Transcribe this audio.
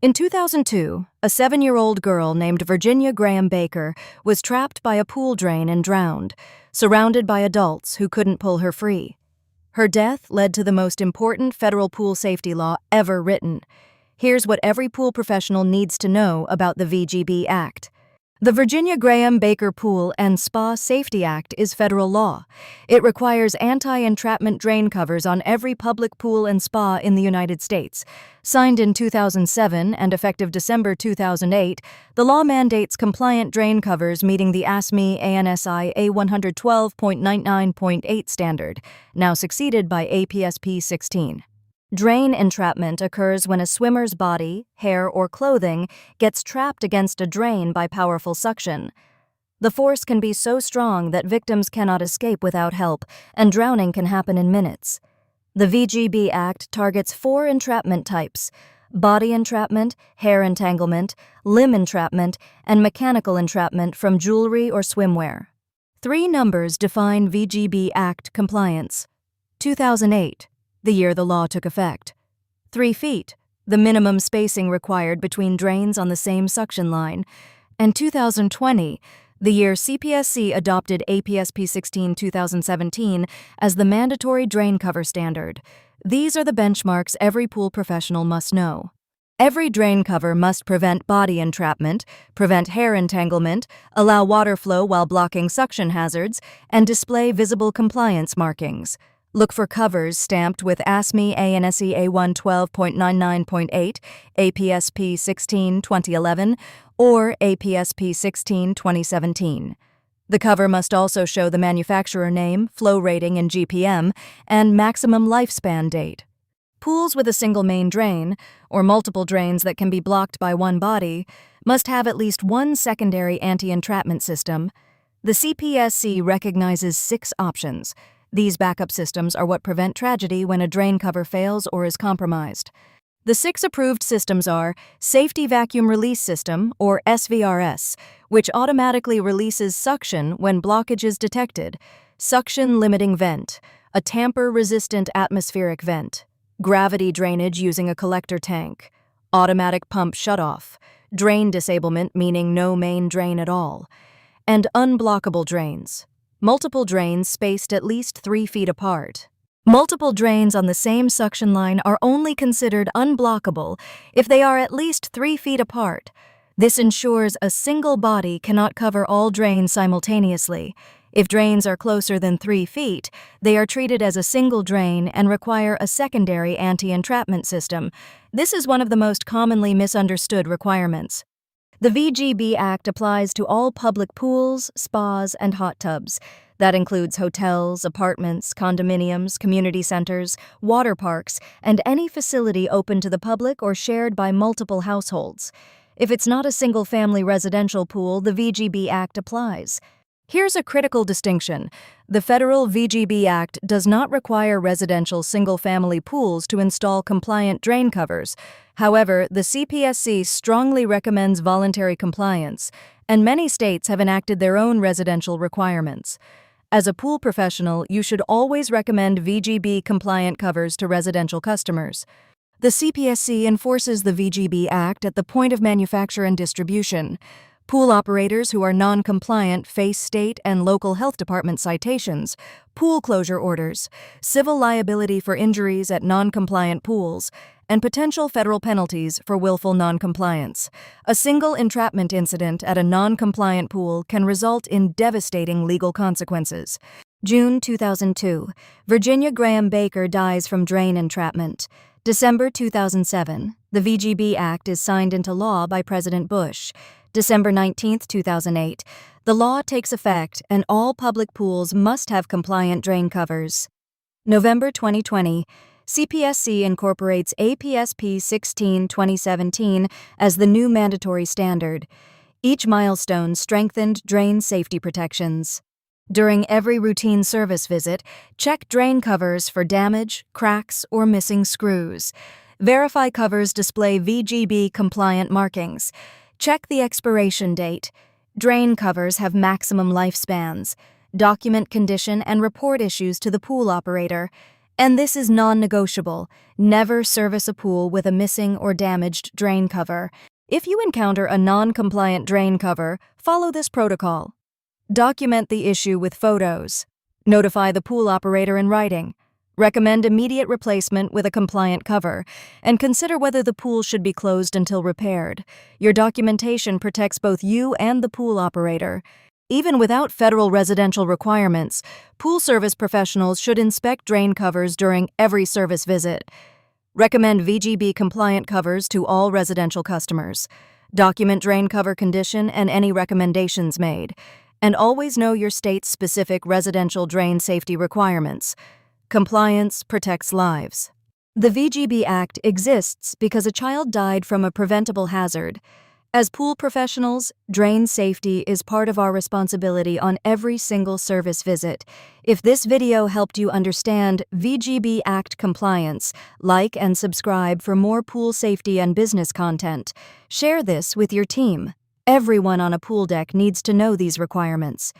In 2002, a 7-year-old girl named Virginia Graham Baker was trapped by a pool drain and drowned, surrounded by adults who couldn't pull her free. Her death led to the most important federal pool safety law ever written. Here's what every pool professional needs to know about the VGB Act. The Virginia Graham Baker Pool and Spa Safety Act is federal law. It requires anti-entrapment drain covers on every public pool and spa in the United States. Signed in 2007 and effective December 2008, the law mandates compliant drain covers meeting the ASME ANSI A112.99.8 standard, now succeeded by APSP 16. Drain entrapment occurs when a swimmer's body, hair, or clothing gets trapped against a drain by powerful suction. The force can be so strong that victims cannot escape without help, and drowning can happen in minutes. The VGB Act targets 4 entrapment types: body entrapment, hair entanglement, limb entrapment, and mechanical entrapment from jewelry or swimwear. 3 numbers define VGB Act compliance: 2008. The year the law took effect. 3 feet, the minimum spacing required between drains on the same suction line. And 2020, the year CPSC adopted APSP 16 2017 as the mandatory drain cover standard. These are the benchmarks every pool professional must know. Every drain cover must prevent body entrapment, prevent hair entanglement, allow water flow while blocking suction hazards, and display visible compliance markings. Look for covers stamped with ASME ANSI A112.99.8, APSP 16 2011, or APSP 16 2017. The cover must also show the manufacturer name, flow rating in GPM, and maximum lifespan date. Pools with a single main drain, or multiple drains that can be blocked by one body, must have at least one secondary anti-entrapment system. The CPSC recognizes 6 options. These backup systems are what prevent tragedy when a drain cover fails or is compromised. The 6 approved systems are Safety Vacuum Release System, or SVRS, which automatically releases suction when blockage is detected; Suction Limiting Vent, a tamper-resistant atmospheric vent; Gravity Drainage using a collector tank; Automatic Pump Shutoff; Drain Disablement, meaning no main drain at all; and Unblockable Drains. Multiple drains spaced at least 3 feet apart. Multiple drains on the same suction line are only considered unblockable if they are at least 3 feet apart. This ensures a single body cannot cover all drains simultaneously. If drains are closer than 3 feet, they are treated as a single drain and require a secondary anti-entrapment system. This is one of the most commonly misunderstood requirements. The VGB Act applies to all public pools, spas, and hot tubs. That includes hotels, apartments, condominiums, community centers, water parks, and any facility open to the public or shared by multiple households. If it's not a single-family residential pool, the VGB Act applies. Here's a critical distinction. The federal VGB Act does not require residential single-family pools to install compliant drain covers. However, the CPSC strongly recommends voluntary compliance, and many states have enacted their own residential requirements. As a pool professional, you should always recommend VGB-compliant covers to residential customers. The CPSC enforces the VGB Act at the point of manufacture and distribution. Pool operators who are non-compliant face state and local health department citations, pool closure orders, civil liability for injuries at non-compliant pools, and potential federal penalties for willful non-compliance. A single entrapment incident at a non-compliant pool can result in devastating legal consequences. June 2002, Virginia Graham Baker dies from drain entrapment. December 2007, the VGB Act is signed into law by President Bush. December 19, 2008, the law takes effect and all public pools must have compliant drain covers. November 2020, CPSC incorporates APSP 16 2017 as the new mandatory standard. Each milestone strengthened drain safety protections. During every routine service visit, check drain covers for damage, cracks, or missing screws. Verify covers display VGB-compliant markings. Check the expiration date. Drain covers have maximum lifespans. Document condition and report issues to the pool operator. And this is non-negotiable. Never service a pool with a missing or damaged drain cover. If you encounter a non-compliant drain cover, follow this protocol. Document the issue with photos. Notify the pool operator in writing. Recommend immediate replacement with a compliant cover, and consider whether the pool should be closed until repaired. Your documentation protects both you and the pool operator. Even without federal residential requirements, pool service professionals should inspect drain covers during every service visit. Recommend VGB compliant covers to all residential customers. Document drain cover condition and any recommendations made. And always know your state's specific residential drain safety requirements. Compliance protects lives. The VGB Act exists because a child died from a preventable hazard. As pool professionals, drain safety is part of our responsibility on every single service visit. If this video helped you understand VGB Act compliance, like and subscribe for more pool safety and business content. Share this with your team. Everyone on a pool deck needs to know these requirements.